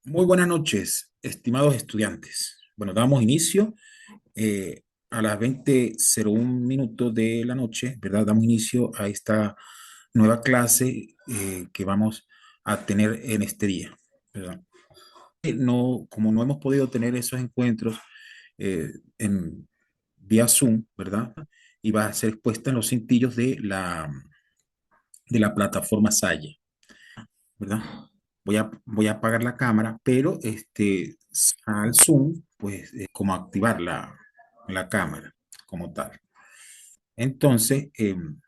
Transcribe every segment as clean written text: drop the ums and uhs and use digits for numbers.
Muy buenas noches, estimados estudiantes. Bueno, damos inicio a las 20:01 de la noche, ¿verdad? Damos inicio a esta nueva clase que vamos a tener en este día, ¿verdad? No, como no hemos podido tener esos encuentros en vía Zoom, ¿verdad? Y va a ser expuesta en los cintillos de la plataforma Saya, ¿verdad? Voy a apagar la cámara, pero al Zoom, pues, como activar la cámara como tal. Entonces, un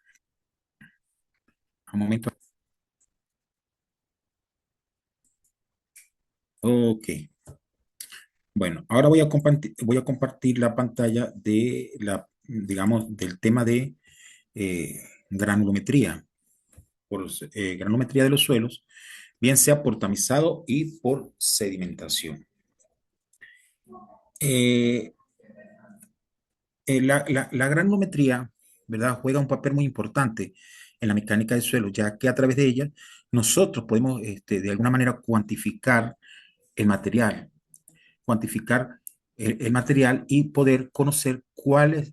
momento. Ok. Bueno, ahora voy a compartir la pantalla digamos, del tema de granulometría, granulometría de los suelos, bien sea por tamizado y por sedimentación. Eh, la granulometría, ¿verdad? Juega un papel muy importante en la mecánica del suelo, ya que a través de ella nosotros podemos, de alguna manera, el material, cuantificar el material y poder conocer cuál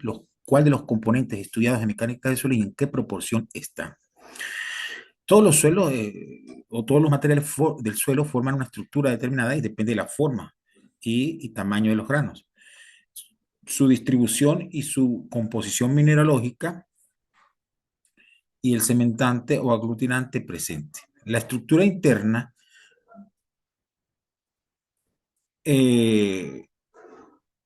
de los componentes estudiados en mecánica del suelo y en qué proporción están. Todos los suelos o todos los materiales del suelo forman una estructura determinada y depende de la forma y tamaño de los granos, su distribución y su composición mineralógica y el cementante o aglutinante presente. La estructura interna eh,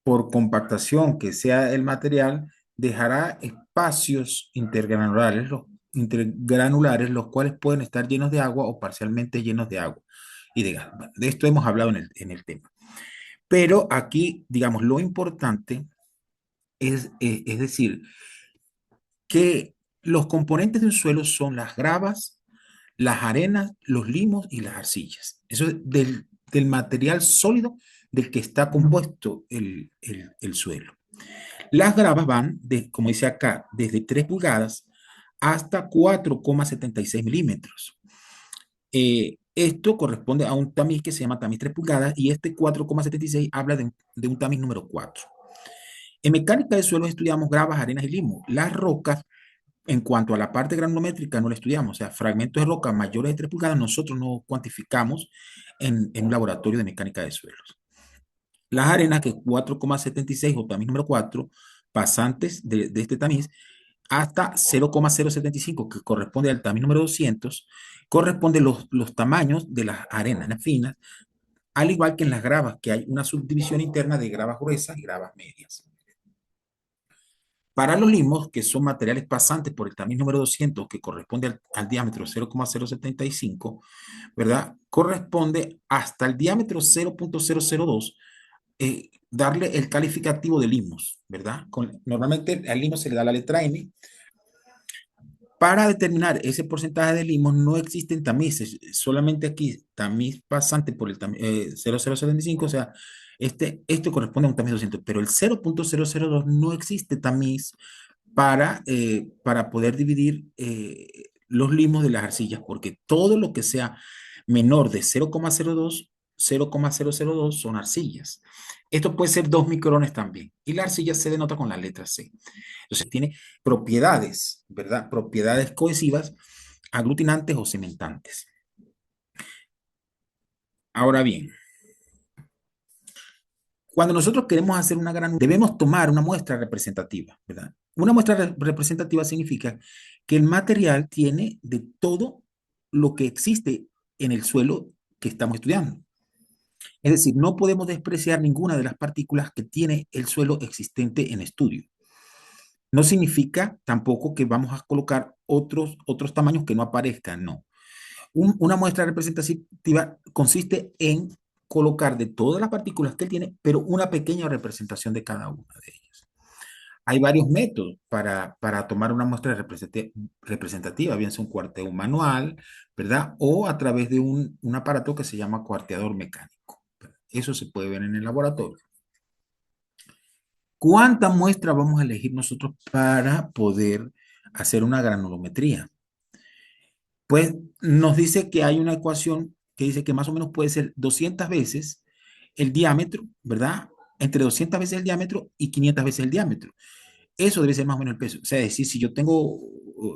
por compactación que sea el material, dejará espacios intergranulares, los cuales pueden estar llenos de agua o parcialmente llenos de agua y de gas. Bueno, de esto hemos hablado en el tema. Pero aquí, digamos, lo importante es decir, que los componentes de un suelo son las gravas, las arenas, los limos y las arcillas. Eso es del material sólido del que está compuesto el suelo. Las gravas van, como dice acá, desde 3 pulgadas hasta 4,76 milímetros. Esto corresponde a un tamiz que se llama tamiz 3 pulgadas y este 4,76 habla de un tamiz número 4. En mecánica de suelos estudiamos gravas, arenas y limos. Las rocas, en cuanto a la parte granulométrica, no la estudiamos. O sea, fragmentos de roca mayores de 3 pulgadas nosotros no cuantificamos en un laboratorio de mecánica de suelos. Las arenas, que es 4,76 o tamiz número 4, pasantes de este tamiz, hasta 0,075, que corresponde al tamiz número 200, corresponde los tamaños de las arenas finas, al igual que en las gravas, que hay una subdivisión interna de gravas gruesas y gravas medias. Para los limos, que son materiales pasantes por el tamiz número 200, que corresponde al diámetro 0,075, ¿verdad? Corresponde hasta el diámetro 0,002 darle el calificativo de limos, ¿verdad? Normalmente al limo se le da la letra M. Para determinar ese porcentaje de limos no existen tamices, solamente aquí tamiz pasante por el 0,075, o sea, esto corresponde a un tamiz 200, pero el 0,002 no existe tamiz para poder dividir los limos de las arcillas, porque todo lo que sea menor de 0,02, 0,002 son arcillas. Esto puede ser 2 micrones también. Y la arcilla se denota con la letra C. Entonces tiene propiedades, ¿verdad? Propiedades cohesivas, aglutinantes o cementantes. Ahora bien, cuando nosotros queremos hacer una gran, debemos tomar una muestra representativa, ¿verdad? Una muestra representativa significa que el material tiene de todo lo que existe en el suelo que estamos estudiando. Es decir, no podemos despreciar ninguna de las partículas que tiene el suelo existente en estudio. No significa tampoco que vamos a colocar otros tamaños que no aparezcan, no. Una muestra representativa consiste en colocar de todas las partículas que él tiene, pero una pequeña representación de cada una de ellas. Hay varios métodos para tomar una muestra representativa, bien sea un cuarteo manual, ¿verdad? O a través de un aparato que se llama cuarteador mecánico. Eso se puede ver en el laboratorio. ¿Cuánta muestra vamos a elegir nosotros para poder hacer una granulometría? Pues nos dice que hay una ecuación que dice que más o menos puede ser 200 veces el diámetro, ¿verdad? Entre 200 veces el diámetro y 500 veces el diámetro. Eso debe ser más o menos el peso. O sea, es decir, si yo tengo,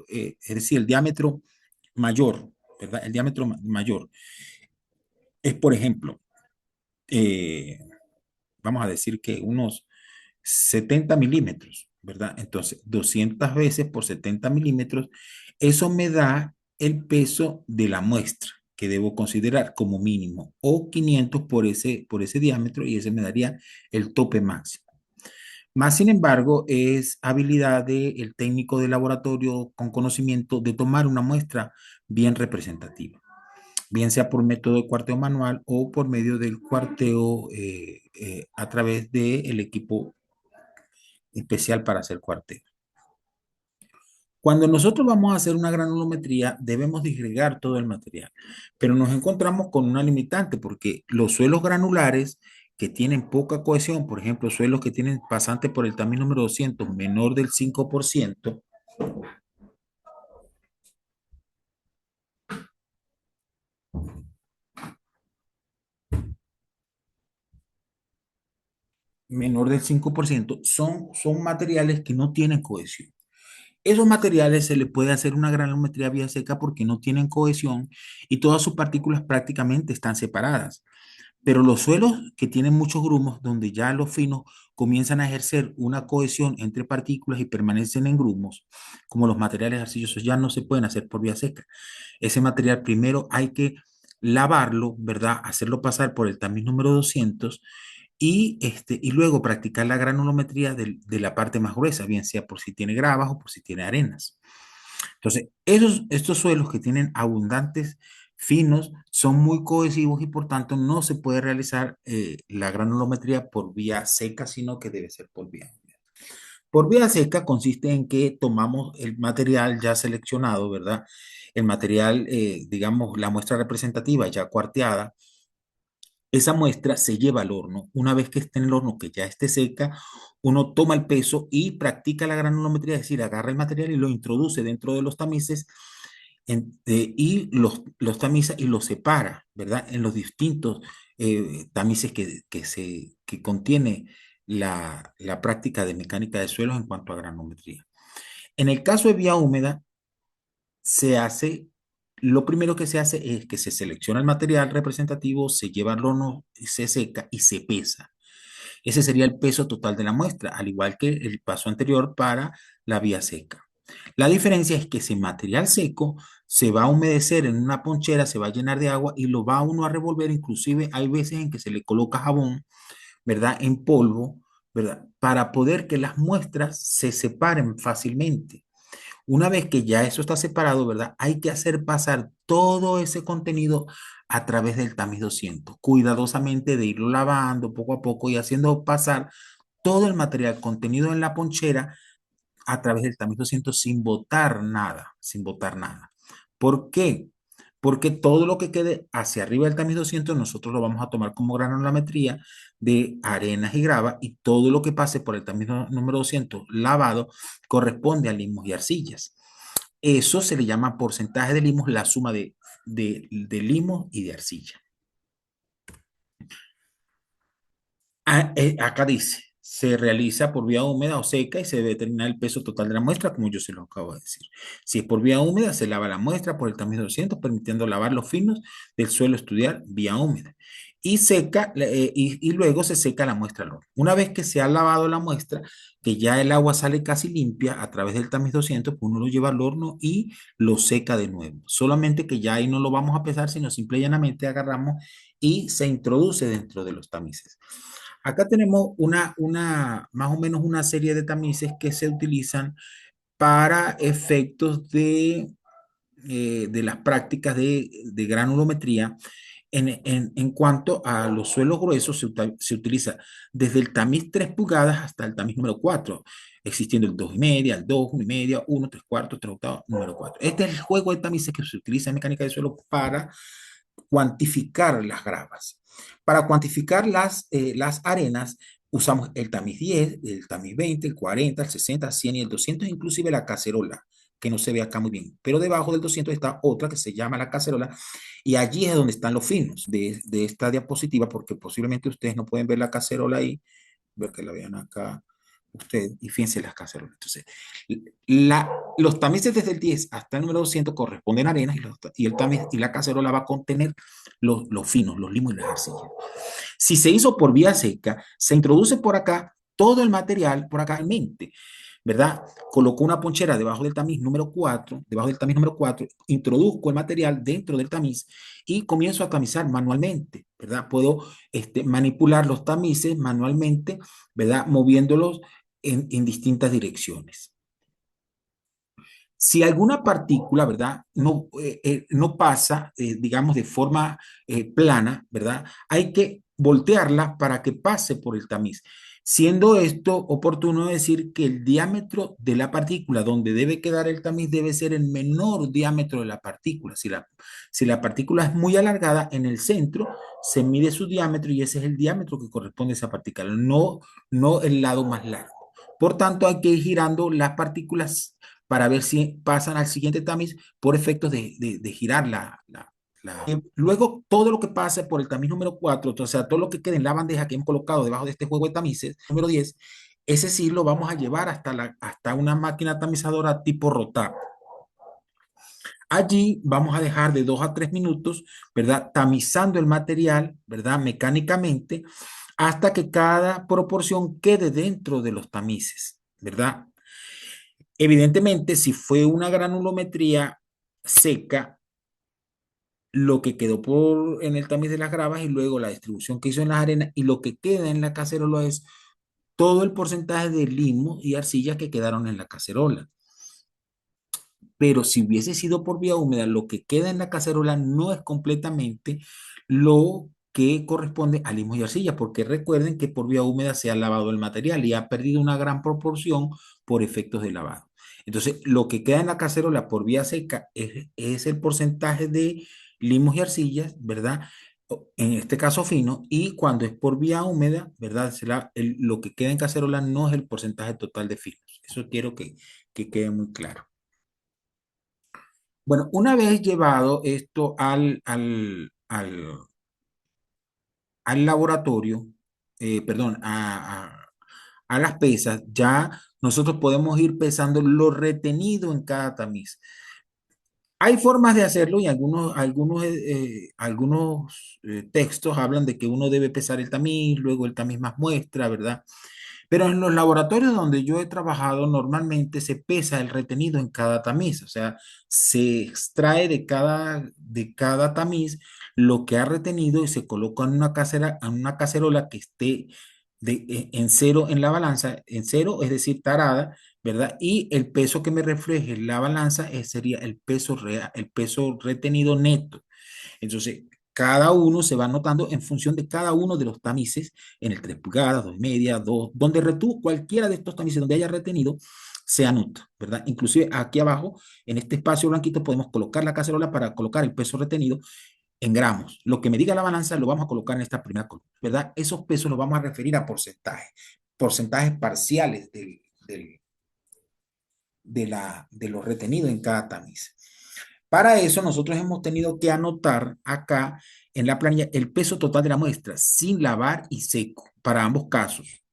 es decir, el diámetro mayor, ¿verdad? El diámetro mayor es, por ejemplo, eh, vamos a decir que unos 70 milímetros, ¿verdad? Entonces, 200 veces por 70 milímetros, eso me da el peso de la muestra que debo considerar como mínimo, o 500 por ese diámetro, y ese me daría el tope máximo. Más sin embargo, es habilidad del técnico de laboratorio con conocimiento de tomar una muestra bien representativa, bien sea por método de cuarteo manual o por medio del cuarteo a través del equipo especial para hacer cuarteo. Cuando nosotros vamos a hacer una granulometría, debemos disgregar todo el material, pero nos encontramos con una limitante porque los suelos granulares que tienen poca cohesión, por ejemplo, suelos que tienen pasante por el tamiz número 200 menor del 5%, menor del 5%, son materiales que no tienen cohesión. Esos materiales se le puede hacer una granulometría vía seca porque no tienen cohesión y todas sus partículas prácticamente están separadas. Pero los suelos que tienen muchos grumos, donde ya los finos comienzan a ejercer una cohesión entre partículas y permanecen en grumos, como los materiales arcillosos, ya no se pueden hacer por vía seca. Ese material primero hay que lavarlo, ¿verdad? Hacerlo pasar por el tamiz número 200 y luego practicar la granulometría de la parte más gruesa, bien sea por si tiene gravas o por si tiene arenas. Entonces, estos suelos que tienen abundantes finos son muy cohesivos y por tanto no se puede realizar la granulometría por vía seca, sino que debe ser por vía húmeda. Por vía seca consiste en que tomamos el material ya seleccionado, ¿verdad? El material, digamos, la muestra representativa ya cuarteada, esa muestra se lleva al horno. Una vez que esté en el horno, que ya esté seca, uno toma el peso y practica la granulometría, es decir, agarra el material y lo introduce dentro de los tamices y los tamiza y los separa, ¿verdad? En los distintos tamices que contiene la práctica de mecánica de suelos en cuanto a granulometría. En el caso de vía húmeda, se hace, lo primero que se hace es que se selecciona el material representativo, se lleva al horno, se seca y se pesa. Ese sería el peso total de la muestra, al igual que el paso anterior para la vía seca. La diferencia es que ese material seco se va a humedecer en una ponchera, se va a llenar de agua y lo va uno a revolver. Inclusive hay veces en que se le coloca jabón, ¿verdad? En polvo, ¿verdad? Para poder que las muestras se separen fácilmente. Una vez que ya eso está separado, ¿verdad? Hay que hacer pasar todo ese contenido a través del tamiz 200, cuidadosamente de irlo lavando poco a poco y haciendo pasar todo el material contenido en la ponchera a través del tamiz 200 sin botar nada, sin botar nada. ¿Por qué? Porque todo lo que quede hacia arriba del tamiz 200 nosotros lo vamos a tomar como granulometría de arenas y grava, y todo lo que pase por el tamiz número 200 lavado corresponde a limos y arcillas. Eso se le llama porcentaje de limos, la suma de limos y de arcilla. Acá dice, se realiza por vía húmeda o seca y se debe determinar el peso total de la muestra, como yo se lo acabo de decir. Si es por vía húmeda, se lava la muestra por el tamiz 200, permitiendo lavar los finos del suelo estudiar vía húmeda. Y seca, y luego se seca la muestra al horno. Una vez que se ha lavado la muestra, que ya el agua sale casi limpia a través del tamiz 200, pues uno lo lleva al horno y lo seca de nuevo. Solamente que ya ahí no lo vamos a pesar, sino simple y llanamente agarramos y se introduce dentro de los tamices. Acá tenemos más o menos una serie de tamices que se utilizan para efectos de las prácticas de granulometría. En cuanto a los suelos gruesos, se utiliza desde el tamiz 3 pulgadas hasta el tamiz número 4, existiendo el 2,5, el 2, 1,5, 1, 3 cuartos, 3 octavos, número 4. Este es el juego de tamices que se utiliza en mecánica de suelo para cuantificar las gravas. Para cuantificar las arenas, usamos el tamiz 10, el tamiz 20, el 40, el 60, el 100 y el 200, inclusive la cacerola, que no se ve acá muy bien. Pero debajo del 200 está otra que se llama la cacerola y allí es donde están los finos de esta diapositiva, porque posiblemente ustedes no pueden ver la cacerola ahí, ver que la vean acá ustedes y fíjense las cacerolas. Entonces, la, los tamices desde el 10 hasta el número 200 corresponden a arenas y el tamiz y la cacerola va a contener los finos, los limos y las arcillas. Si se hizo por vía seca, se introduce por acá todo el material, por acá en mente, ¿verdad? Colocó una ponchera debajo del tamiz número 4, debajo del tamiz número 4, introduzco el material dentro del tamiz y comienzo a tamizar manualmente, ¿verdad? Puedo manipular los tamices manualmente, ¿verdad? Moviéndolos en distintas direcciones. Si alguna partícula, ¿verdad? No pasa, digamos, de forma plana, ¿verdad? Hay que voltearla para que pase por el tamiz. Siendo esto oportuno decir que el diámetro de la partícula donde debe quedar el tamiz debe ser el menor diámetro de la partícula. Si la partícula es muy alargada, en el centro se mide su diámetro y ese es el diámetro que corresponde a esa partícula, no el lado más largo. Por tanto, hay que ir girando las partículas para ver si pasan al siguiente tamiz por efectos de girar luego, todo lo que pase por el tamiz número 4, o sea, todo lo que quede en la bandeja que hemos colocado debajo de este juego de tamices, número 10, ese sí lo vamos a llevar hasta una máquina tamizadora tipo Rotap. Allí vamos a dejar de 2 a 3 minutos, ¿verdad? Tamizando el material, ¿verdad? Mecánicamente, hasta que cada proporción quede dentro de los tamices, ¿verdad? Evidentemente, si fue una granulometría seca, lo que quedó en el tamiz de las gravas y luego la distribución que hizo en las arenas y lo que queda en la cacerola es todo el porcentaje de limo y arcilla que quedaron en la cacerola. Pero si hubiese sido por vía húmeda, lo que queda en la cacerola no es completamente lo que corresponde a limo y arcilla, porque recuerden que por vía húmeda se ha lavado el material y ha perdido una gran proporción por efectos de lavado. Entonces, lo que queda en la cacerola por vía seca es el porcentaje de limos y arcillas, ¿verdad? En este caso fino, y cuando es por vía húmeda, ¿verdad? Lo que queda en cacerola no es el porcentaje total de finos. Eso quiero que quede muy claro. Bueno, una vez llevado esto al laboratorio, perdón, a las pesas, ya nosotros podemos ir pesando lo retenido en cada tamiz. Hay formas de hacerlo y algunos textos hablan de que uno debe pesar el tamiz, luego el tamiz más muestra, ¿verdad? Pero en los laboratorios donde yo he trabajado, normalmente se pesa el retenido en cada tamiz, o sea, se extrae de cada tamiz lo que ha retenido y se coloca en una cacerola que esté en cero en la balanza, en cero, es decir, tarada, ¿verdad? Y el peso que me refleje la balanza sería el peso real, el peso retenido neto. Entonces, cada uno se va anotando en función de cada uno de los tamices, en el 3 pulgadas, 2,5, 2, donde cualquiera de estos tamices donde haya retenido, se anota, ¿verdad? Inclusive aquí abajo, en este espacio blanquito, podemos colocar la cacerola para colocar el peso retenido en gramos. Lo que me diga la balanza lo vamos a colocar en esta primera columna, ¿verdad? Esos pesos los vamos a referir a porcentajes parciales de lo retenido en cada tamiz. Para eso nosotros hemos tenido que anotar acá en la planilla el peso total de la muestra sin lavar y seco para ambos casos,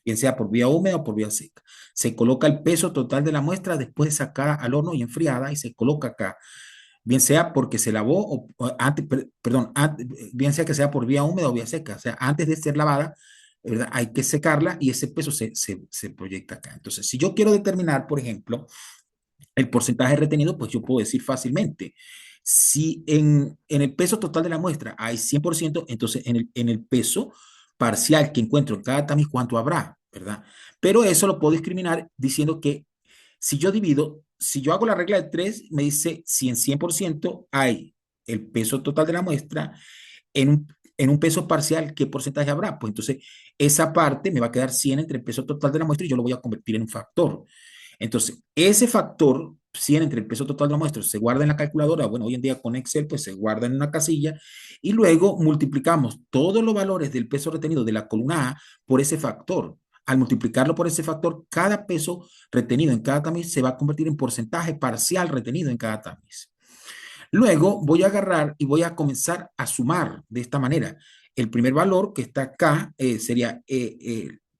bien sea por vía húmeda o por vía seca. Se coloca el peso total de la muestra después de sacada al horno y enfriada y se coloca acá, bien sea porque se lavó o antes, perdón, bien sea que sea por vía húmeda o vía seca, o sea, antes de ser lavada, ¿verdad? Hay que secarla y ese peso se proyecta acá. Entonces, si yo quiero determinar, por ejemplo, el porcentaje retenido, pues yo puedo decir fácilmente, si en el peso total de la muestra hay 100%, entonces en el peso parcial que encuentro en cada tamiz, ¿cuánto habrá? ¿Verdad? Pero eso lo puedo discriminar diciendo que si yo hago la regla de 3 me dice si en 100% hay el peso total de la muestra, en un peso parcial, ¿qué porcentaje habrá? Pues entonces esa parte me va a quedar 100 entre el peso total de la muestra y yo lo voy a convertir en un factor. Entonces, ese factor 100 entre el peso total de la muestra se guarda en la calculadora. Bueno, hoy en día con Excel, pues se guarda en una casilla y luego multiplicamos todos los valores del peso retenido de la columna A por ese factor. al multiplicarlo por ese factor, cada peso retenido en cada tamiz se va a convertir en porcentaje parcial retenido en cada tamiz. Luego voy a agarrar y voy a comenzar a sumar de esta manera. El primer valor que está acá sería,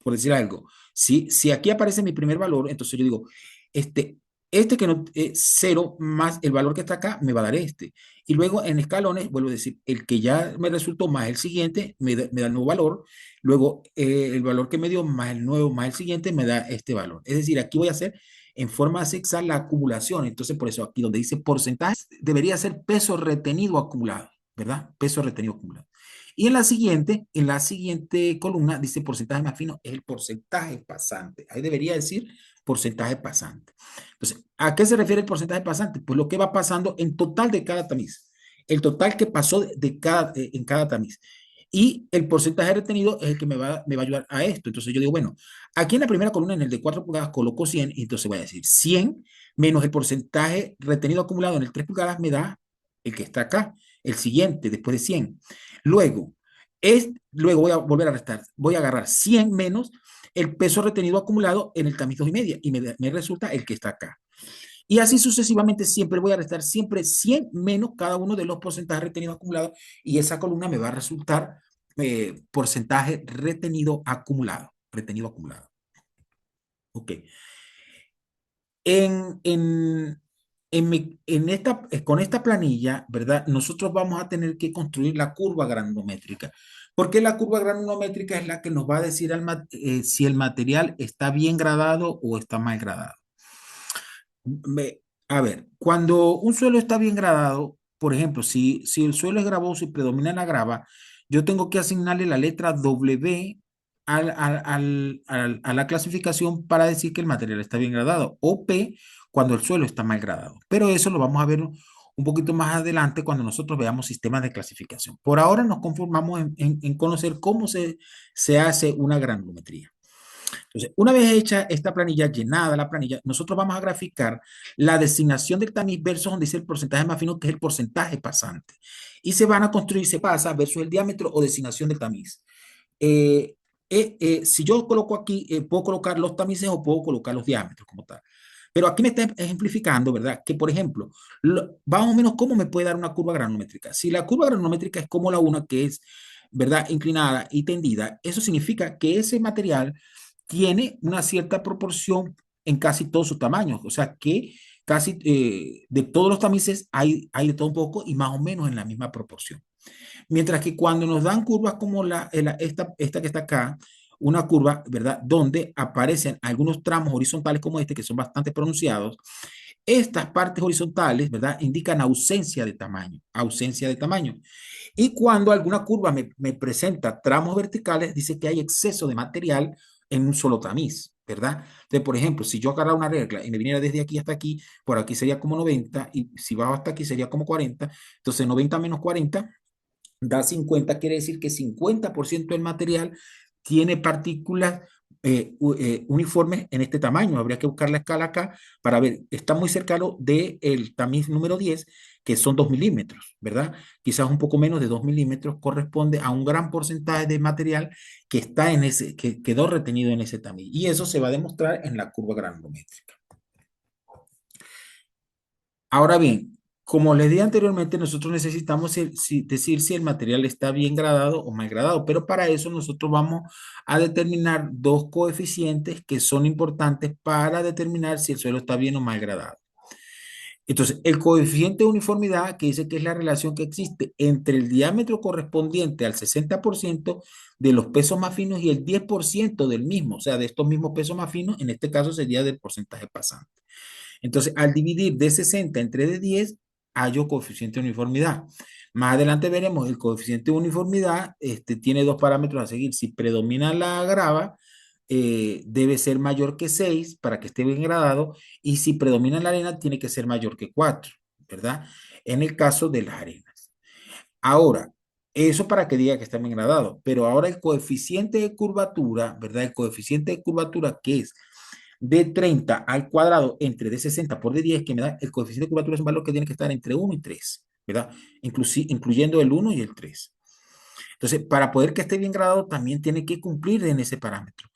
por decir algo, si aquí aparece mi primer valor, entonces yo digo, este, este que no es 0 más el valor que está acá me va a dar este. Y luego en escalones, vuelvo a decir, el que ya me resultó más el siguiente me da el nuevo valor. Luego el valor que me dio más el nuevo más el siguiente me da este valor. Es decir, aquí voy a hacer en forma sexual la acumulación. Entonces, por eso aquí donde dice porcentaje, debería ser peso retenido acumulado, ¿verdad? Peso retenido acumulado. Y en la siguiente columna dice porcentaje más fino, es el porcentaje pasante. Ahí debería decir porcentaje pasante. Entonces, ¿a qué se refiere el porcentaje pasante? Pues lo que va pasando en total de cada tamiz. El total que pasó en cada tamiz. Y el porcentaje retenido es el que me va a ayudar a esto. Entonces yo digo, bueno, aquí en la primera columna, en el de 4 pulgadas, coloco 100 y entonces voy a decir 100 menos el porcentaje retenido acumulado en el 3 pulgadas me da el que está acá, el siguiente, después de 100. Luego, luego voy a volver a restar, voy a agarrar 100 menos el peso retenido acumulado en el tamiz 2,5 y me resulta el que está acá. Y así sucesivamente siempre voy a restar siempre 100 menos cada uno de los porcentajes retenidos acumulados y esa columna me va a resultar porcentaje retenido acumulado. Retenido acumulado. Ok. En, en, con esta planilla, ¿verdad? Nosotros vamos a tener que construir la curva granulométrica. Porque la curva granulométrica es la que nos va a decir si el material está bien gradado o está mal gradado. A ver, cuando un suelo está bien gradado, por ejemplo, si el suelo es gravoso y predomina la grava, yo tengo que asignarle la letra W a la clasificación para decir que el material está bien gradado, o P cuando el suelo está mal gradado. Pero eso lo vamos a ver un poquito más adelante cuando nosotros veamos sistemas de clasificación. Por ahora nos conformamos en conocer cómo se hace una granulometría. Entonces, una vez hecha esta planilla, llenada la planilla, nosotros vamos a graficar la designación del tamiz versus donde dice el porcentaje más fino, que es el porcentaje pasante. Y se van a construir, se pasa versus el diámetro o designación del tamiz. Eh, si yo coloco aquí, puedo colocar los tamices o puedo colocar los diámetros como tal. Pero aquí me está ejemplificando, ¿verdad? Que, por ejemplo, más o menos cómo me puede dar una curva granulométrica. Si la curva granulométrica es como la una, que es, ¿verdad? Inclinada y tendida, eso significa que ese material tiene una cierta proporción en casi todos sus tamaños. O sea que casi de todos los tamices hay de todo un poco y más o menos en la misma proporción. Mientras que cuando nos dan curvas como esta que está acá, una curva, ¿verdad? Donde aparecen algunos tramos horizontales como este, que son bastante pronunciados, estas partes horizontales, ¿verdad? Indican ausencia de tamaño, ausencia de tamaño. Y cuando alguna curva me presenta tramos verticales, dice que hay exceso de material en un solo tamiz, ¿verdad? Entonces, por ejemplo, si yo agarrara una regla y me viniera desde aquí hasta aquí, por aquí sería como 90, y si bajo hasta aquí sería como 40, entonces 90 menos 40 da 50, quiere decir que 50% del material tiene partículas uniformes en este tamaño. Habría que buscar la escala acá para ver, está muy cercano del tamiz número 10, que son 2 milímetros, ¿verdad? Quizás un poco menos de 2 milímetros corresponde a un gran porcentaje de material que está en que quedó retenido en ese tamiz. Y eso se va a demostrar en la curva granulométrica. Ahora bien, como les di anteriormente, nosotros necesitamos decir si el material está bien gradado o mal gradado, pero para eso nosotros vamos a determinar dos coeficientes que son importantes para determinar si el suelo está bien o mal gradado. Entonces, el coeficiente de uniformidad, que dice que es la relación que existe entre el diámetro correspondiente al 60% de los pesos más finos y el 10% del mismo, o sea, de estos mismos pesos más finos, en este caso sería del porcentaje pasante. Entonces, al dividir de 60 entre de 10, hallo coeficiente de uniformidad. Más adelante veremos el coeficiente de uniformidad, tiene dos parámetros a seguir. Si predomina la grava, debe ser mayor que 6 para que esté bien gradado, y si predomina la arena, tiene que ser mayor que 4, ¿verdad? En el caso de las arenas. Ahora, eso para que diga que está bien gradado, pero ahora el coeficiente de curvatura, ¿verdad? El coeficiente de curvatura que es de 30 al cuadrado entre de 60 por de 10, que me da el coeficiente de curvatura, es un valor que tiene que estar entre 1 y 3, ¿verdad? Incluyendo el 1 y el 3. Entonces, para poder que esté bien gradado, también tiene que cumplir en ese parámetro.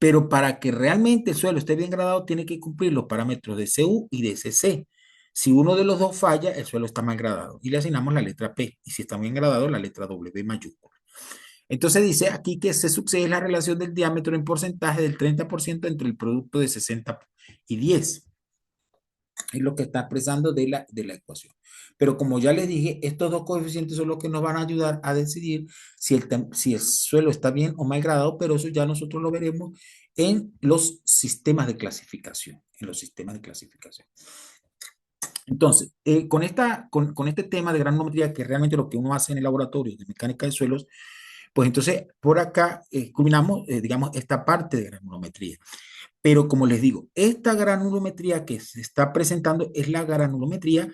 pero para que realmente el suelo esté bien gradado, tiene que cumplir los parámetros de CU y de CC. Si uno de los dos falla, el suelo está mal gradado y le asignamos la letra P. Y si está bien gradado, la letra W mayúscula. Entonces dice aquí que C sub C es la relación del diámetro en porcentaje del 30% entre el producto de 60 y 10. Es lo que está expresando de la ecuación. Pero como ya les dije, estos dos coeficientes son los que nos van a ayudar a decidir si el suelo está bien o mal gradado, pero eso ya nosotros lo veremos en los sistemas de clasificación. En los sistemas de clasificación. Entonces, con este tema de granulometría, que es realmente lo que uno hace en el laboratorio de mecánica de suelos, pues entonces por acá culminamos, digamos, esta parte de granulometría. Pero como les digo, esta granulometría que se está presentando es la granulometría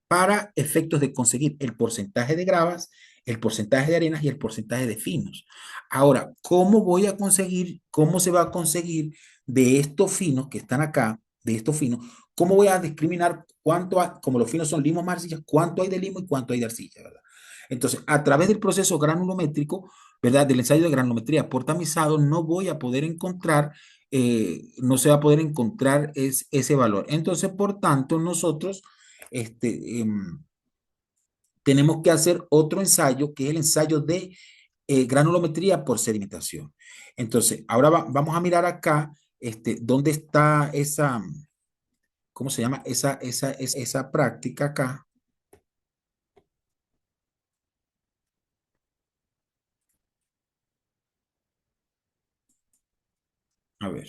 para efectos de conseguir el porcentaje de gravas, el porcentaje de arenas y el porcentaje de finos. Ahora, ¿cómo voy a conseguir, cómo se va a conseguir de estos finos que están acá, de estos finos, cómo voy a discriminar cuánto hay, como los finos son limos más arcillas, cuánto hay de limo y cuánto hay de arcilla, ¿verdad? Entonces, a través del proceso granulométrico, ¿verdad? Del ensayo de granulometría por tamizado, no voy a poder encontrar, no se va a poder encontrar ese valor. Entonces, por tanto, nosotros tenemos que hacer otro ensayo, que es el ensayo de granulometría por sedimentación. Entonces, ahora vamos a mirar acá, dónde está esa, ¿cómo se llama? Esa práctica acá. A ver.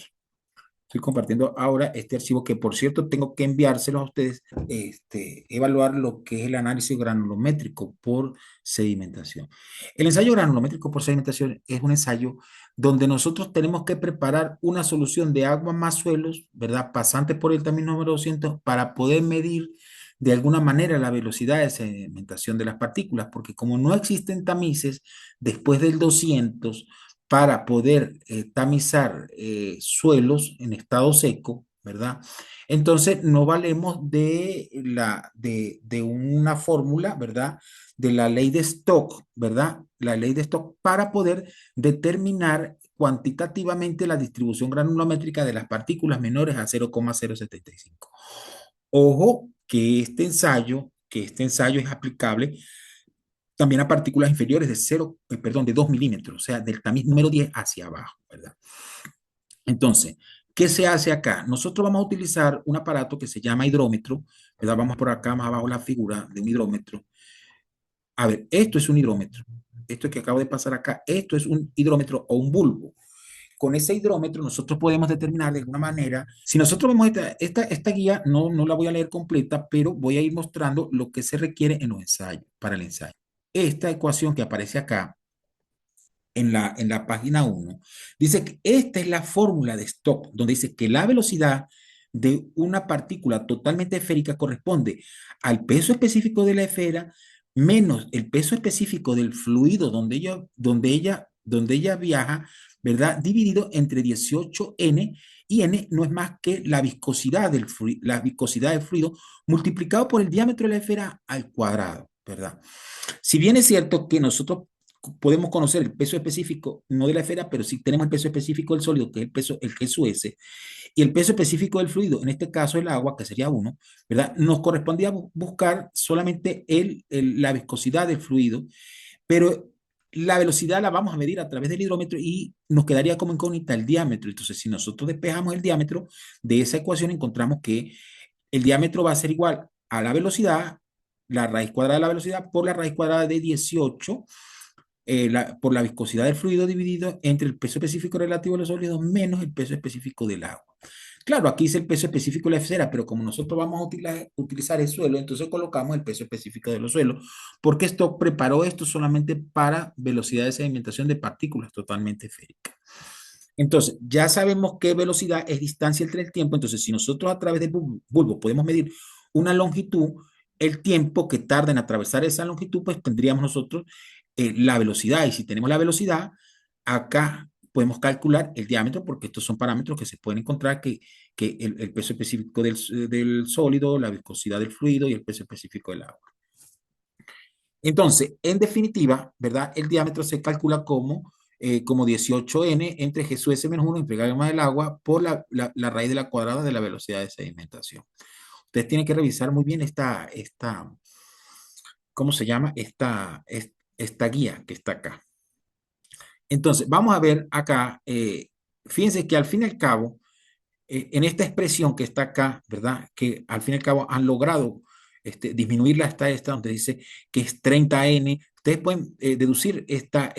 Estoy compartiendo ahora este archivo que, por cierto, tengo que enviárselos a ustedes, evaluar lo que es el análisis granulométrico por sedimentación. El ensayo granulométrico por sedimentación es un ensayo donde nosotros tenemos que preparar una solución de agua más suelos, ¿verdad? Pasante por el tamiz número 200 para poder medir de alguna manera la velocidad de sedimentación de las partículas, porque como no existen tamices después del 200, para poder tamizar suelos en estado seco, ¿verdad? Entonces, no valemos de una fórmula, ¿verdad? De la ley de Stock, ¿verdad? La ley de Stock para poder determinar cuantitativamente la distribución granulométrica de las partículas menores a 0,075. Ojo que este ensayo es aplicable también a partículas inferiores de 0, perdón, de 2 milímetros, o sea, del tamiz número 10 hacia abajo, ¿verdad? Entonces, ¿qué se hace acá? Nosotros vamos a utilizar un aparato que se llama hidrómetro, ¿verdad? Vamos por acá más abajo la figura de un hidrómetro. A ver, esto es un hidrómetro. Esto que acabo de pasar acá, esto es un hidrómetro o un bulbo. Con ese hidrómetro nosotros podemos determinar de alguna manera, si nosotros vemos esta guía, no la voy a leer completa, pero voy a ir mostrando lo que se requiere en los ensayos, para el ensayo. Esta ecuación que aparece acá en la página 1 dice que esta es la fórmula de Stock, donde dice que la velocidad de una partícula totalmente esférica corresponde al peso específico de la esfera menos el peso específico del fluido donde ella viaja, ¿verdad? Dividido entre 18n, y n no es más que la viscosidad del fluido multiplicado por el diámetro de la esfera al cuadrado, ¿verdad? Si bien es cierto que nosotros podemos conocer el peso específico, no de la esfera, pero sí tenemos el peso específico del sólido, que es el peso, el que es su S, y el peso específico del fluido, en este caso el agua, que sería 1, ¿verdad? Nos correspondía buscar solamente la viscosidad del fluido, pero la velocidad la vamos a medir a través del hidrómetro y nos quedaría como incógnita el diámetro. Entonces, si nosotros despejamos el diámetro de esa ecuación, encontramos que el diámetro va a ser igual a la velocidad, la raíz cuadrada de la velocidad por la raíz cuadrada de 18, por la viscosidad del fluido dividido entre el peso específico relativo de los sólidos menos el peso específico del agua. Claro, aquí es el peso específico de la esfera, pero como nosotros vamos a utilizar el suelo, entonces colocamos el peso específico de los suelos, porque esto preparó esto solamente para velocidad de sedimentación de partículas totalmente esféricas. Entonces, ya sabemos qué velocidad es distancia entre el tiempo. Entonces, si nosotros a través del bulbo podemos medir una longitud, el tiempo que tarda en atravesar esa longitud, pues tendríamos nosotros la velocidad. Y si tenemos la velocidad, acá podemos calcular el diámetro, porque estos son parámetros que se pueden encontrar, que el peso específico del sólido, la viscosidad del fluido y el peso específico del agua. Entonces, en definitiva, ¿verdad? El diámetro se calcula como como 18N entre G sub S menos 1 entre gamma del agua por la raíz de la cuadrada de la velocidad de sedimentación. Ustedes tienen que revisar muy bien ¿cómo se llama? Esta guía que está acá. Entonces, vamos a ver acá, fíjense que al fin y al cabo, en esta expresión que está acá, ¿verdad? Que al fin y al cabo han logrado disminuirla hasta esta, donde dice que es 30N. Ustedes pueden deducir esta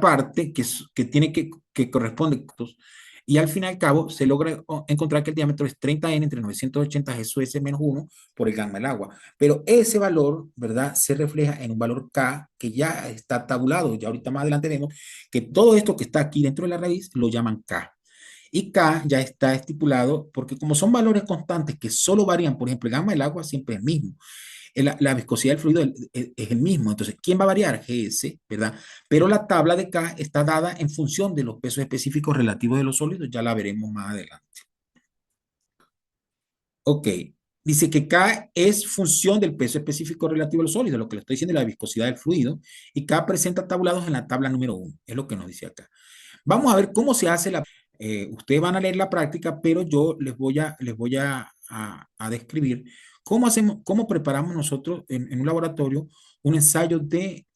parte que tiene que corresponde, y al fin y al cabo se logra encontrar que el diámetro es 30N entre 980 GSUS menos 1 por el gamma del agua. Pero ese valor, ¿verdad? Se refleja en un valor K que ya está tabulado. Ya ahorita más adelante vemos que todo esto que está aquí dentro de la raíz lo llaman K. Y K ya está estipulado porque como son valores constantes que solo varían, por ejemplo, el gamma del agua siempre es el mismo, la viscosidad del fluido es el mismo. Entonces, ¿quién va a variar? GS, ¿verdad? Pero la tabla de K está dada en función de los pesos específicos relativos de los sólidos, ya la veremos más adelante. Ok, dice que K es función del peso específico relativo a los sólidos, lo que le estoy diciendo es la viscosidad del fluido, y K presenta tabulados en la tabla número 1, es lo que nos dice acá. Vamos a ver cómo se hace ustedes van a leer la práctica, pero yo les voy a describir cómo preparamos nosotros en un laboratorio un ensayo de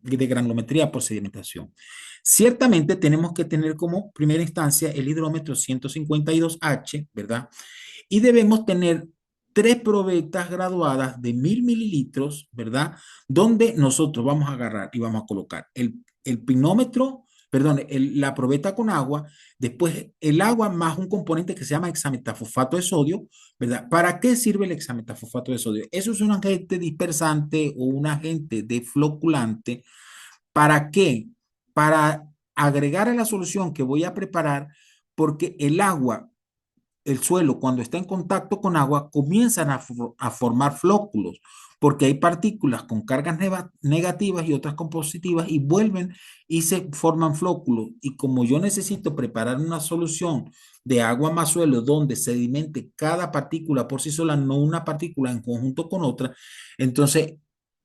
granulometría por sedimentación. Ciertamente tenemos que tener como primera instancia el hidrómetro 152H, ¿verdad? Y debemos tener tres probetas graduadas de 1000 mililitros, ¿verdad? Donde nosotros vamos a agarrar y vamos a colocar el pinómetro, perdón, la probeta con agua, después el agua más un componente que se llama hexametafosfato de sodio, ¿verdad? ¿Para qué sirve el hexametafosfato de sodio? Eso es un agente dispersante o un agente defloculante. ¿Para qué? Para agregar a la solución que voy a preparar, porque el suelo, cuando está en contacto con agua, comienzan a formar flóculos, porque hay partículas con cargas negativas y otras con positivas y vuelven y se forman flóculos. Y como yo necesito preparar una solución de agua más suelo donde sedimente cada partícula por sí sola, no una partícula en conjunto con otra, entonces,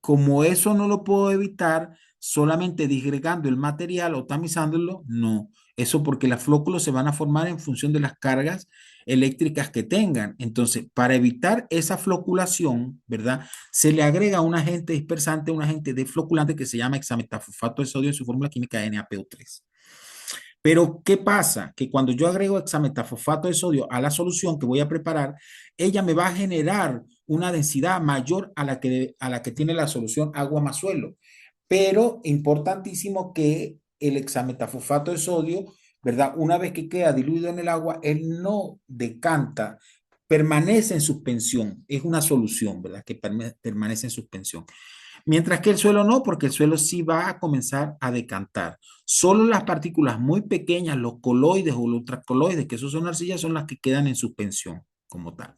como eso no lo puedo evitar solamente disgregando el material o tamizándolo, no. Eso porque las flóculos se van a formar en función de las cargas eléctricas que tengan. Entonces, para evitar esa floculación, ¿verdad? Se le agrega un agente dispersante, un agente defloculante que se llama hexametafosfato de sodio en su fórmula química NaPO3. Pero, ¿qué pasa? Que cuando yo agrego hexametafosfato de sodio a la solución que voy a preparar, ella me va a generar una densidad mayor a la que tiene la solución agua más suelo. Pero importantísimo que el hexametafosfato de sodio, ¿verdad? Una vez que queda diluido en el agua, él no decanta, permanece en suspensión. Es una solución, ¿verdad? Que permanece en suspensión. Mientras que el suelo no, porque el suelo sí va a comenzar a decantar. Solo las partículas muy pequeñas, los coloides o los ultracoloides, que esos son arcillas, son las que quedan en suspensión como tal.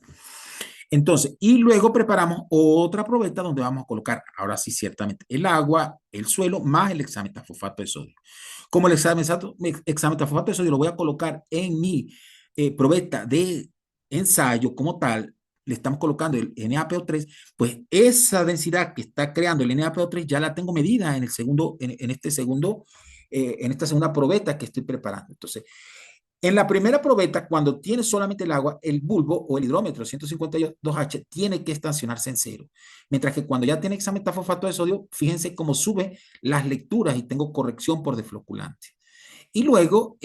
Entonces, y luego preparamos otra probeta donde vamos a colocar, ahora sí, ciertamente, el agua, el suelo, más el hexametafosfato de sodio. Como el hexametafosfato de sodio lo voy a colocar en mi probeta de ensayo como tal, le estamos colocando el NaPO3, pues esa densidad que está creando el NaPO3 ya la tengo medida en esta segunda probeta que estoy preparando. Entonces, en la primera probeta, cuando tiene solamente el agua, el bulbo o el hidrómetro 152H tiene que estacionarse en cero. Mientras que cuando ya tiene hexametafosfato de sodio, fíjense cómo sube las lecturas y tengo corrección por defloculante. Y luego,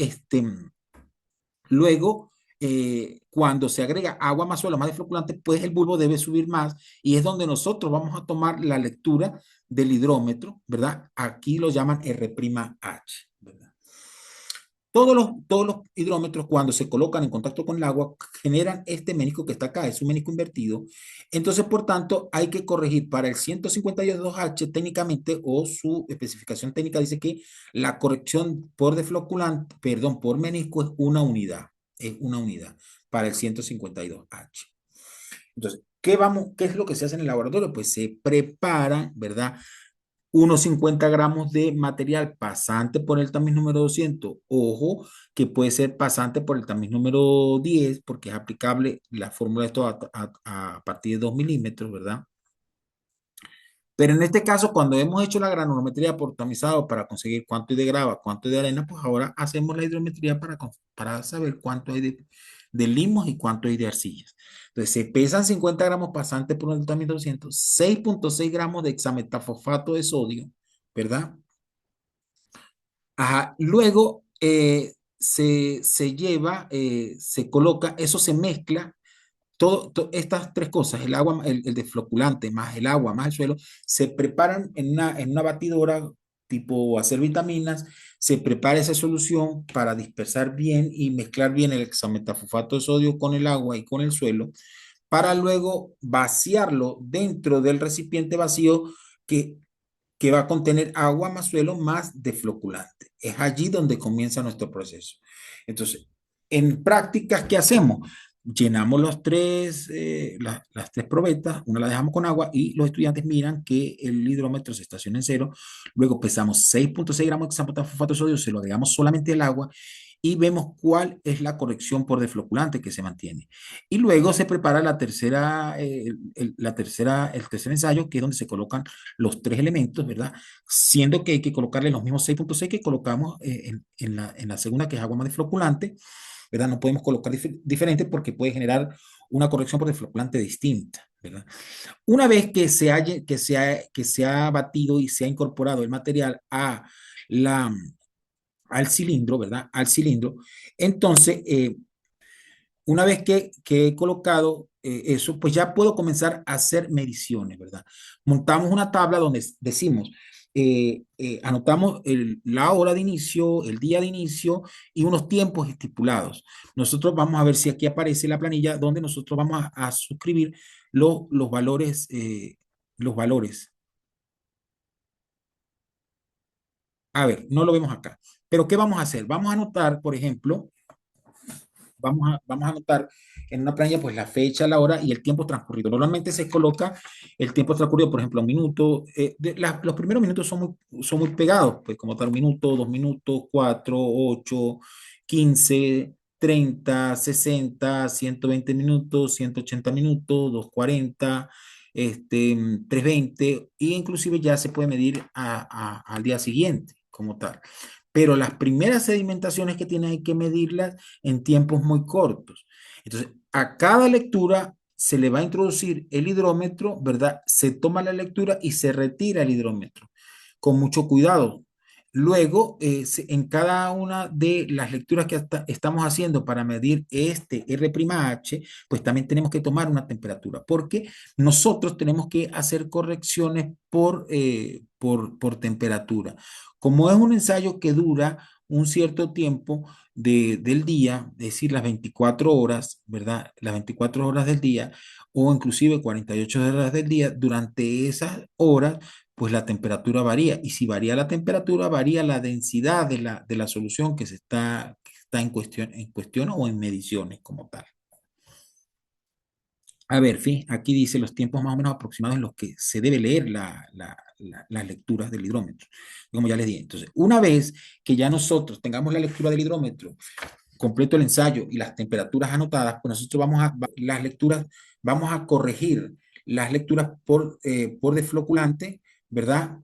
cuando se agrega agua más suelo, más defloculante, pues el bulbo debe subir más y es donde nosotros vamos a tomar la lectura del hidrómetro, ¿verdad? Aquí lo llaman R''H, ¿verdad? Todos los hidrómetros, cuando se colocan en contacto con el agua, generan este menisco que está acá, es un menisco invertido. Entonces, por tanto, hay que corregir para el 152H técnicamente, o su especificación técnica dice que la corrección por defloculante, perdón, por menisco es una unidad para el 152H. Entonces, ¿qué es lo que se hace en el laboratorio? Pues se prepara, ¿verdad? Unos 50 gramos de material pasante por el tamiz número 200. Ojo, que puede ser pasante por el tamiz número 10, porque es aplicable la fórmula de esto a partir de 2 milímetros, ¿verdad? Pero en este caso, cuando hemos hecho la granulometría por tamizado para conseguir cuánto hay de grava, cuánto hay de arena, pues ahora hacemos la hidrometría para saber cuánto hay de limos y cuánto hay de arcillas. Entonces, se pesan 50 gramos pasantes por un también 200, 6.6 gramos de hexametafosfato de sodio, ¿verdad? Ajá. Luego se lleva, se coloca, eso se mezcla estas tres cosas, el agua, el desfloculante, más el agua, más el suelo, se preparan en una batidora tipo hacer vitaminas, se prepara esa solución para dispersar bien y mezclar bien el hexametafosfato de sodio con el agua y con el suelo, para luego vaciarlo dentro del recipiente vacío que que va a contener agua más suelo más defloculante. Es allí donde comienza nuestro proceso. Entonces, en prácticas, ¿qué hacemos? Llenamos las tres probetas, una la dejamos con agua y los estudiantes miran que el hidrómetro se estaciona en cero. Luego pesamos 6.6 gramos de hexafosfato de sodio, se lo agregamos solamente al agua y vemos cuál es la corrección por defloculante que se mantiene. Y luego se prepara el tercer ensayo, que es donde se colocan los tres elementos, ¿verdad? Siendo que hay que colocarle los mismos 6.6 que colocamos en la segunda, que es agua más defloculante, ¿verdad? No podemos colocar diferente porque puede generar una corrección por defloculante distinta, ¿verdad? Una vez que se ha batido y se ha incorporado el material la, al cilindro, ¿verdad? Al cilindro, entonces, una vez que he colocado eso, pues ya puedo comenzar a hacer mediciones, ¿verdad? Montamos una tabla donde decimos, anotamos la hora de inicio, el día de inicio y unos tiempos estipulados. Nosotros vamos a ver si aquí aparece la planilla donde nosotros vamos a suscribir los valores, los valores. A ver, no lo vemos acá. Pero ¿qué vamos a hacer? Vamos a anotar, por ejemplo, vamos a anotar en una planilla pues la fecha, la hora y el tiempo transcurrido. Normalmente se coloca el tiempo transcurrido, por ejemplo, un minuto. Los primeros minutos son muy pegados, pues como tal, un minuto, 2 minutos, 4, 8, 15, 30, 60, 120 minutos, 180 minutos, 240, 320, e inclusive ya se puede medir al día siguiente como tal. Pero las primeras sedimentaciones que tiene hay que medirlas en tiempos muy cortos. Entonces, a cada lectura se le va a introducir el hidrómetro, ¿verdad? Se toma la lectura y se retira el hidrómetro con mucho cuidado. Luego, en cada una de las lecturas que estamos haciendo para medir este R'H, pues también tenemos que tomar una temperatura, porque nosotros tenemos que hacer correcciones por temperatura. Como es un ensayo que dura un cierto tiempo del día, es decir, las 24 horas, ¿verdad? Las 24 horas del día o inclusive 48 horas del día, durante esas horas, pues la temperatura varía. Y si varía la temperatura, varía la densidad de la solución que está en cuestión o en mediciones como tal. A ver, aquí dice los tiempos más o menos aproximados en los que se debe leer las lecturas del hidrómetro, como ya les dije. Entonces, una vez que ya nosotros tengamos la lectura del hidrómetro, completo el ensayo y las temperaturas anotadas, pues nosotros las lecturas, vamos a corregir las lecturas por desfloculante, ¿verdad?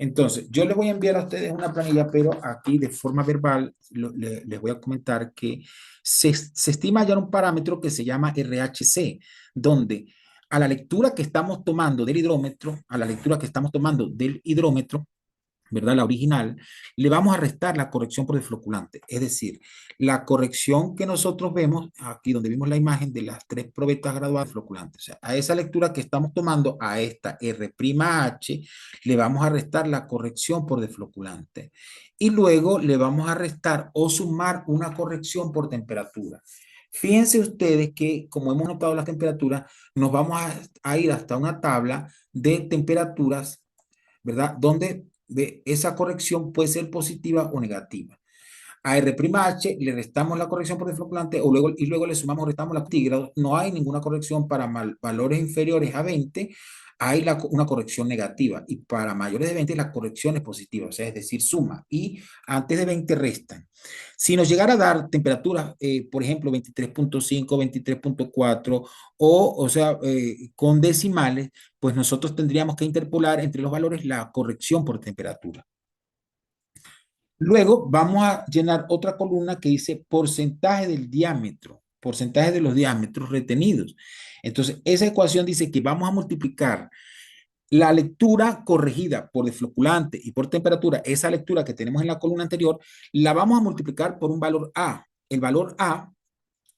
Entonces, yo les voy a enviar a ustedes una planilla, pero aquí de forma verbal les voy a comentar que se estima ya un parámetro que se llama RHC, donde a la lectura que estamos tomando del hidrómetro, a la lectura que estamos tomando del hidrómetro, ¿verdad? La original, le vamos a restar la corrección por desfloculante. Es decir, la corrección que nosotros vemos, aquí donde vimos la imagen de las tres probetas graduadas floculantes, o sea, a esa lectura que estamos tomando, a esta R'H, le vamos a restar la corrección por desfloculante. Y luego le vamos a restar o sumar una corrección por temperatura. Fíjense ustedes que, como hemos notado las temperaturas, nos vamos a ir hasta una tabla de temperaturas, ¿verdad? Donde esa corrección puede ser positiva o negativa. A R'H le restamos la corrección por desfloculante y luego le sumamos o restamos la centígrados. No hay ninguna corrección para valores inferiores a 20, hay una corrección negativa. Y para mayores de 20 la corrección es positiva, o sea, es decir, suma. Y antes de 20 restan. Si nos llegara a dar temperaturas, por ejemplo, 23.5, 23.4 o sea, con decimales, pues nosotros tendríamos que interpolar entre los valores la corrección por temperatura. Luego vamos a llenar otra columna que dice porcentaje del diámetro, porcentaje de los diámetros retenidos. Entonces, esa ecuación dice que vamos a multiplicar la lectura corregida por desfloculante y por temperatura, esa lectura que tenemos en la columna anterior, la vamos a multiplicar por un valor A. El valor A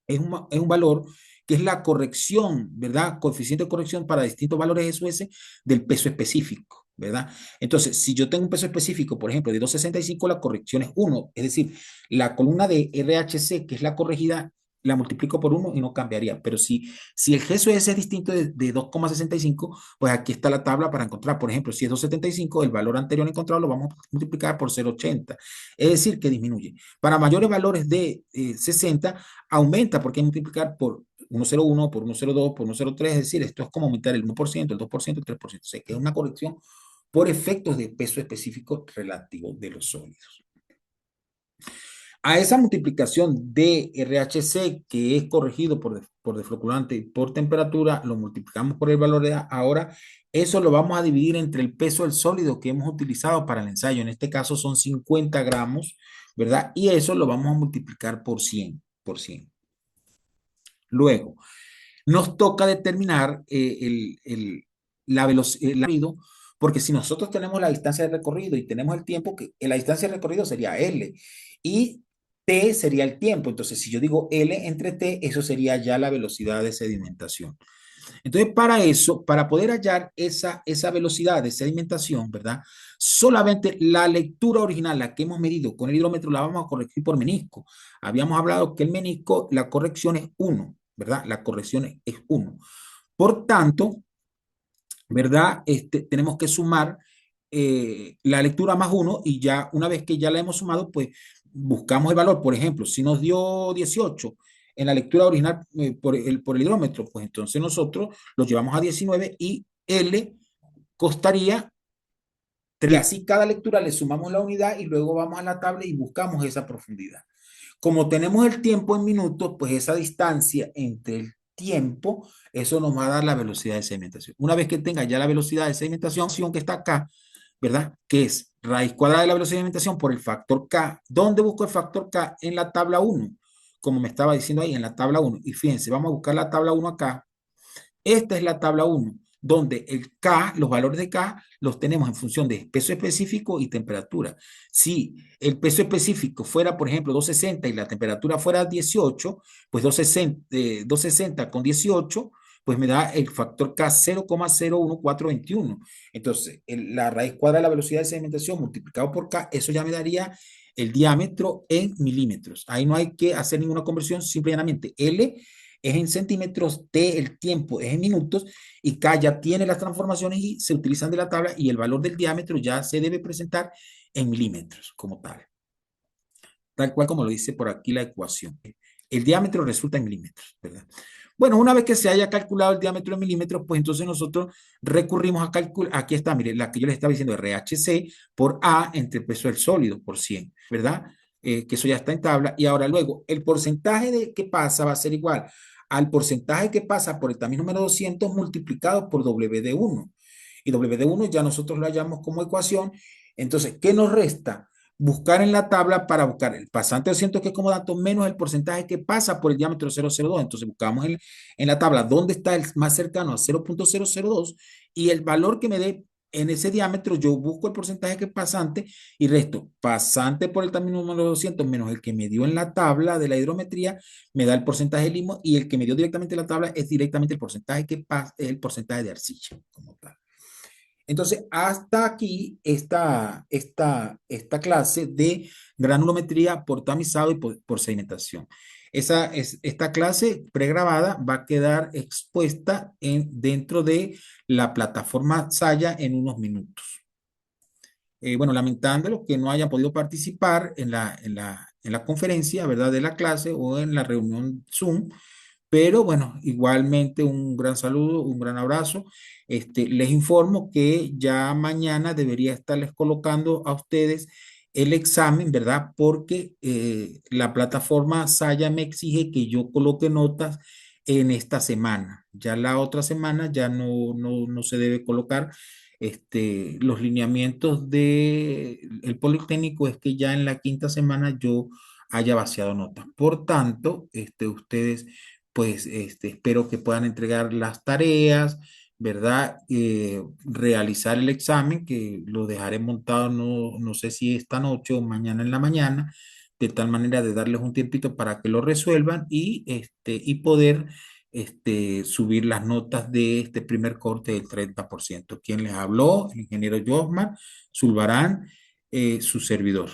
es un valor que es la corrección, ¿verdad? Coeficiente de corrección para distintos valores SOS del peso específico, ¿verdad? Entonces, si yo tengo un peso específico, por ejemplo, de 2,65, la corrección es 1, es decir, la columna de RHC, que es la corregida, la multiplico por 1 y no cambiaría. Pero si el GSOS es distinto de 2,65, pues aquí está la tabla para encontrar, por ejemplo, si es 2,75, el valor anterior encontrado lo vamos a multiplicar por 0,80, es decir, que disminuye. Para mayores valores de 60, aumenta porque hay que multiplicar por 1,01, por 1,02, por 1,03, es decir, esto es como aumentar el 1%, el 2%, el 3%, o sea, que es una corrección por efectos de peso específico relativo de los sólidos. A esa multiplicación de RHC, que es corregido por desfloculante y por temperatura, lo multiplicamos por el valor de A. Ahora, eso lo vamos a dividir entre el peso del sólido que hemos utilizado para el ensayo. En este caso son 50 gramos, ¿verdad? Y eso lo vamos a multiplicar por 100, por 100. Luego, nos toca determinar la velocidad, porque si nosotros tenemos la distancia de recorrido y tenemos el tiempo, que la distancia de recorrido sería L y T sería el tiempo. Entonces, si yo digo L entre T, eso sería ya la velocidad de sedimentación. Entonces, para eso, para poder hallar esa velocidad de sedimentación, ¿verdad? Solamente la lectura original, la que hemos medido con el hidrómetro, la vamos a corregir por menisco. Habíamos hablado que el menisco, la corrección es 1, ¿verdad? La corrección es 1. Por tanto, ¿verdad? Tenemos que sumar la lectura más 1 y ya una vez que ya la hemos sumado, pues buscamos el valor. Por ejemplo, si nos dio 18 en la lectura original por el hidrómetro, pues entonces nosotros lo llevamos a 19 y L costaría 3. Así cada lectura le sumamos la unidad y luego vamos a la tabla y buscamos esa profundidad. Como tenemos el tiempo en minutos, pues esa distancia entre el tiempo, eso nos va a dar la velocidad de sedimentación. Una vez que tenga ya la velocidad de sedimentación que está acá, ¿verdad? Que es raíz cuadrada de la velocidad de sedimentación por el factor K. ¿Dónde busco el factor K? En la tabla 1, como me estaba diciendo ahí, en la tabla 1. Y fíjense, vamos a buscar la tabla 1 acá. Esta es la tabla 1, donde el K, los valores de K, los tenemos en función de peso específico y temperatura. Si el peso específico fuera, por ejemplo, 260 y la temperatura fuera 18, pues 260 con 18, pues me da el factor K 0,01421. Entonces, la raíz cuadrada de la velocidad de sedimentación multiplicado por K, eso ya me daría el diámetro en milímetros. Ahí no hay que hacer ninguna conversión, simplemente L es en centímetros, T el tiempo es en minutos y K ya tiene las transformaciones y se utilizan de la tabla y el valor del diámetro ya se debe presentar en milímetros como tal cual como lo dice por aquí la ecuación. El diámetro resulta en milímetros, ¿verdad? Bueno, una vez que se haya calculado el diámetro en milímetros, pues entonces nosotros recurrimos a calcular, aquí está, mire, la que yo les estaba diciendo, RHC por A entre el peso del sólido por 100, ¿verdad? Que eso ya está en tabla. Y ahora luego, el porcentaje de que pasa va a ser igual al porcentaje que pasa por el tamaño número 200 multiplicado por WD1. Y WD1 ya nosotros lo hallamos como ecuación. Entonces, ¿qué nos resta? Buscar en la tabla para buscar el pasante 200 que es como dato menos el porcentaje que pasa por el diámetro 0,02. Entonces buscamos en la tabla dónde está el más cercano a 0,002 y el valor que me dé en ese diámetro, yo busco el porcentaje que es pasante y resto pasante por el tamaño número 200 menos el que me dio en la tabla de la hidrometría, me da el porcentaje de limo y el que me dio directamente en la tabla es directamente el porcentaje que pasa, el porcentaje de arcilla como tal. Entonces, hasta aquí esta clase de granulometría por tamizado y por sedimentación. Esta clase pregrabada va a quedar expuesta dentro de la plataforma Saya en unos minutos. Bueno, lamentando que no hayan podido participar en la conferencia, ¿verdad? De la clase o en la reunión Zoom, pero bueno, igualmente un gran saludo, un gran abrazo. Les informo que ya mañana debería estarles colocando a ustedes el examen, ¿verdad? Porque la plataforma Saya me exige que yo coloque notas en esta semana. Ya la otra semana ya no se debe colocar. Los lineamientos del Politécnico es que ya en la quinta semana yo haya vaciado notas. Por tanto, ustedes, pues, espero que puedan entregar las tareas, ¿verdad? Realizar el examen, que lo dejaré montado, no sé si esta noche o mañana en la mañana, de tal manera de darles un tiempito para que lo resuelvan y poder subir las notas de este primer corte del 30%. ¿Quién les habló? El ingeniero Josmar Zulbarán, su servidor.